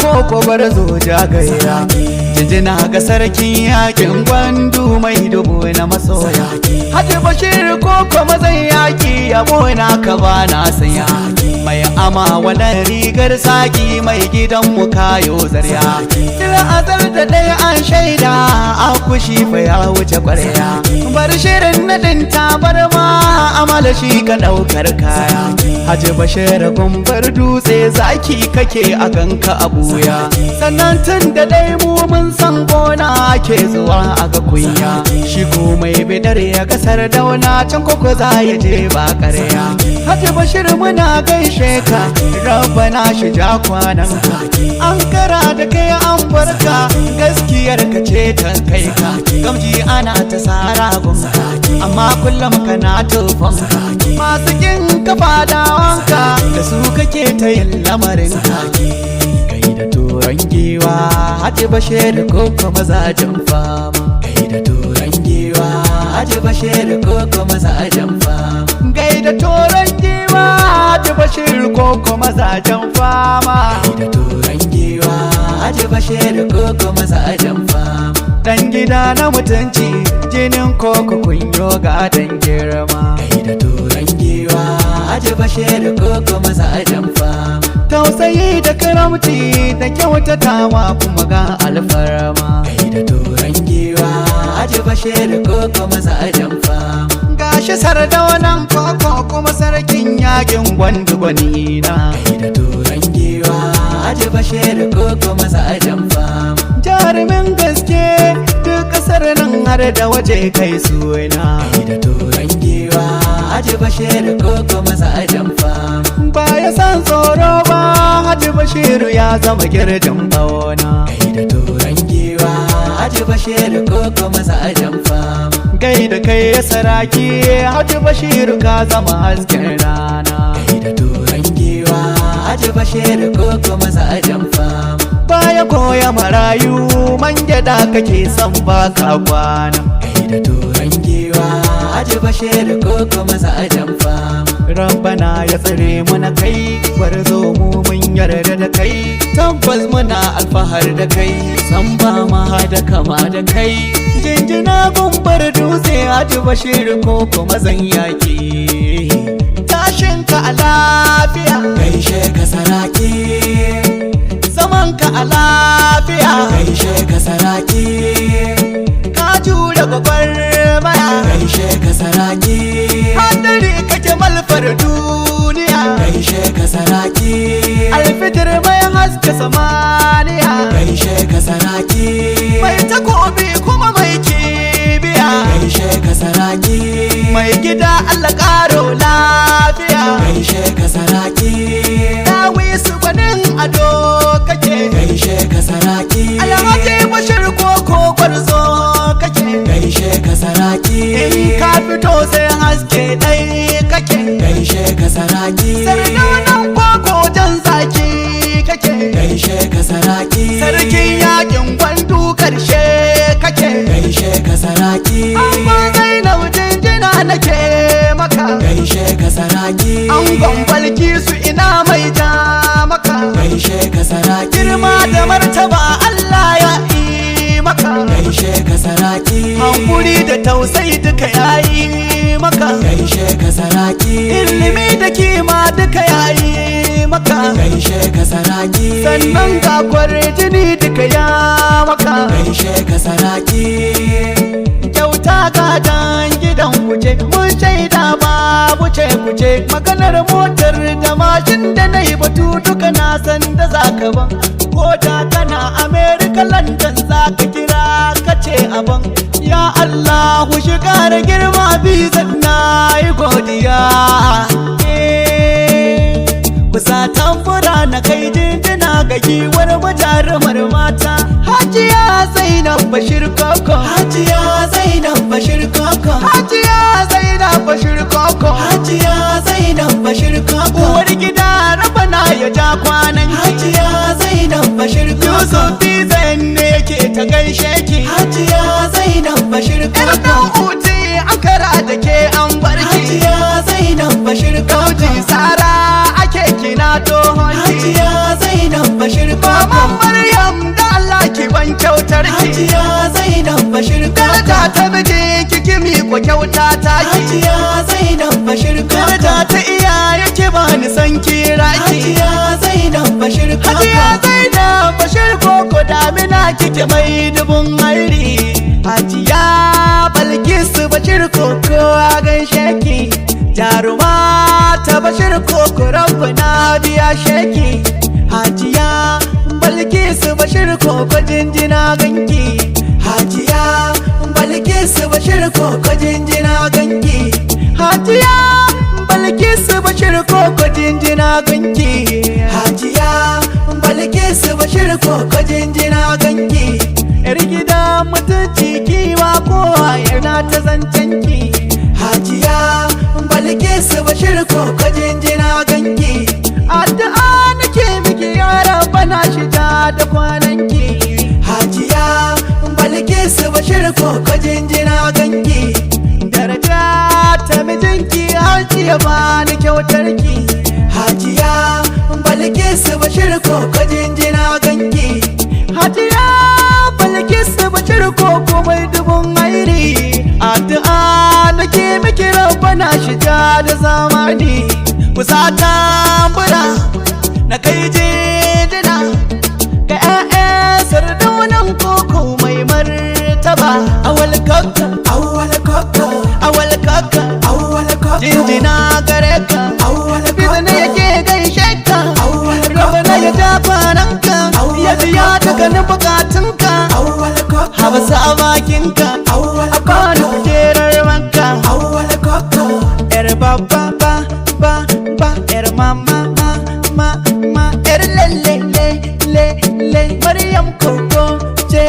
ko gwarzo jagaya. Jinjina ga sarkin yakin gwandu mai dubu na masoya. Haji Bashir ko mazan yaki yabo na ka ba na saya. Mai ama wannan rigar saki mai gidan mu kayo zarya. Kila azar da ɗaya an shaida a kushi fa ya wuce kwarya. Bar shirin nadin tabarma amala shi ka ɗaukar kaya. Haji Bashir gumbar dutse zaki kake a ganka a buya. Sannan tun da dai mu mun san gona ke zuwa a ga kunya. Shi ko mai bidar ya kasar dauna can koko za ya je ba ƙarya. Haji Bashir muna gaishe ka rabbana shi ja kwanan ka. An kara da kai an barka gaskiyar ka ce ta kai ka. Gamji ana ta sara gunka amma kullum kana tufan ka. Masu kin kafa dawanka da su kake ta yin lamarin ka. Kai da turan giwa Haji Bashir ko mazajen fama. Kai da turan giwa Haji Bashir ko mazajen fama. Kai da turan giwa Haji Bashir ko mazajen fama. Kai da turan giwa Haji Bashir ko mazajen fama. Dan gida na mutunci jinin koko kunyo ga dan girma. Kai da turan giwa Haji Bashir ko mazajen fama. Tausayi da karamci da kyautatawa kuma ga alfarma. Kai da turan giwa Haji Bashir ko mazajen fama. Gashi sardaunan koko kuma sarkin yakin gwandu gwanina. Kai da turan giwa Haji Bashir ko mazajen fama. Jarumin gaske duk kasar nan har da waje kai suna. Kai da turan giwa Haji Bashir ko mazajen fama. Baya san tsoro ba Haji Bashir ya zama girjin bauna. Kai da turan giwa Haji Bashir ko mazajen fama. Gai da kai ya saraki Haji Bashir ka zama hasken rana. Kai da turan giwa Haji Bashir ko mazajen fama. Baya koya marayu man gyada kake son baka kwana. Kai da turan giwa Haji Bashir ko mazajen fama. Rabbana ya tsare mu na kai gwarzo mu mun yarda da kai. Tabbas muna alfahar da kai san ba ma da kama da kai. Jinjina gumbar dutse Haji Bashir ko mazan yaki. Tashin ka a lafiya gaishe ka saraki. Zaman ka a lafiya gaishe ka saraki. Ka jure gwagwarmaya gaishe ka saraki. Hadari kake malfar duniya gaishe ka saraki. Alfitir mai haske samaniya gaishe ka saraki. Mai takobi kuma mai kibiya gaishe ka saraki. Mai gida Allah karo lafiya gaishe ka saraki. Dawi su gwanin ado kake gaishe ka saraki. Alhaji Bashir ko gwarzo kake gaishe ka saraki. In ka fito sai haske dai kake gaishe ka saraki. Sardaunan koko jan zaki kake gaishe ka saraki. Sarkin yakin gwandu karshe kake gaishe ka saraki. Amma Zainab jinjina nake maka gaishe ka saraki. Angon Balkisu ina mai ja maka gaishe ka saraki. Girma da martaba Allah ya yi maka gaishe ka saraki. Hankuri da tausayi duka yayi maka gaishe ka saraki. Ilimi da kima duka yayi maka gaishe ka saraki. Sannan ga kwarjini duka ya maka gaishe ka saraki. Kyauta ga dan gidan kuje mun shaida babu ce kuce. Maganar motar da mashin da na yi batu duka na san da zaka ban. Ko da kana America London zaka kira kace aban. Ya Allah shiga da girma bizan na yi godiya. Kusa tambura na kai jinjina ga giwar majarumar mata. Hajiya Zainab Bashir koko. Hajiya Zainab Bashir koko. Hajiya Zainab Bashir koko. Hajiya Zainab Bashir koko. Uwar gida Rabbana ya ja kwanan. Hajiya Zainab Bashir koko. Yusuf Bizan ne yake ta gaishe ki. Hajiya Zainab Bashir koko. Ɗan uti akara da ke an barki. Hajiya Zainab Bashir koko. Sara ake kina tohon ki. Hajiya Zainab Bashir koko. kyautar ki Hajiya Zainab Bashir Kaka daraja ta miji kiki mi ko kyauta ta ki Hajiya Zainab Bashir Kaka daraja ta iyaye ki ba ni san kira ki Hajiya Zainab Bashir Kaka Hajiya Zainab Bashir koko damina kike mai dubun hairi Hajiya Balkisu Bashir koko a gaishe ki jaruma ta Bashir koko rabbana biya sheki Hajiya Balkisu Bashir koko jinjina ganki Hajiya Balkisu Bashir koko jinjina ganki Hajiya Balkisu Bashir koko jinjina ganki Hajiya Balkisu Bashir koko jinjina ganki Yar gida mutunci kiwa kowa yana ta zancen ki Hajiya Balkisu Bashir koko jinjina ganki addu'a nake miki yara bana shiga da kwananki Hajiya Balkisu Bashir koko jinjina ganki daraja ta mijinki Hajiya bani kyautarki Hajiya Balkisu Bashir koko jinjina ganki Hajiya Balkisu Bashir koko mai dubun hairi addu'a nake miki rabbana shiga da zamani kusata bura na kai jejina ga 'ya'yan sardaunan koko mai martaba awal kakka Awwal Kaka awal kakka Awwal Kaka jinjina gare ka Awwal bizina yake gaishe ka Awwal rabana ya ja kwananka ya biya dukkanin bukatunka Awwal Kaka habasa a bakinka Awwal a kwanu kujerar wanka Awwal Kaka yar babba ba yar mama ma yar lele Maryam koko ce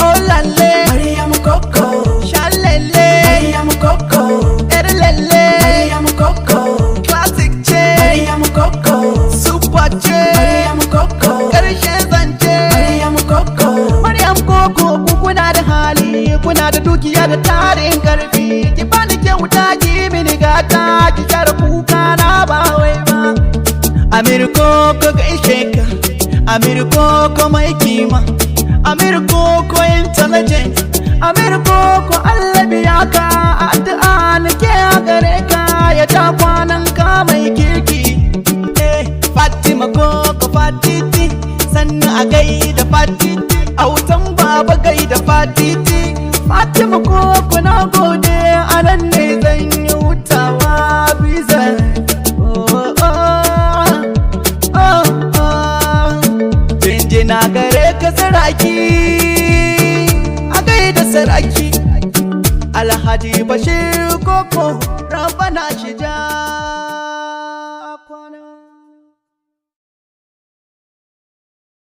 oh lalle Maryam Koko shalele Maryam Koko yar lele Maryam Koko classic ce Maryam Koko super ce Maryam Koko karshen zance Maryam Koko Maryam koko ku kuna da hali kuna da dukiya da tarin karfi ki bani kyauta ki mini gata ki share kuka na ba wai ba Amir koko gaishe ka Amir koko mai kima Amir koko intelligent Amir koko Allah biya ka addu'a nake a gare ka ya ta kwanan ka mai kirki Fatima koko fatiti sannan a gaida fatiti autan baba gaida fatiti Fatima koko na gode a nan ne zan yi hutawa biza jinjina gare ka saraki a gaida saraki Alhaji Bashir koko rabana shija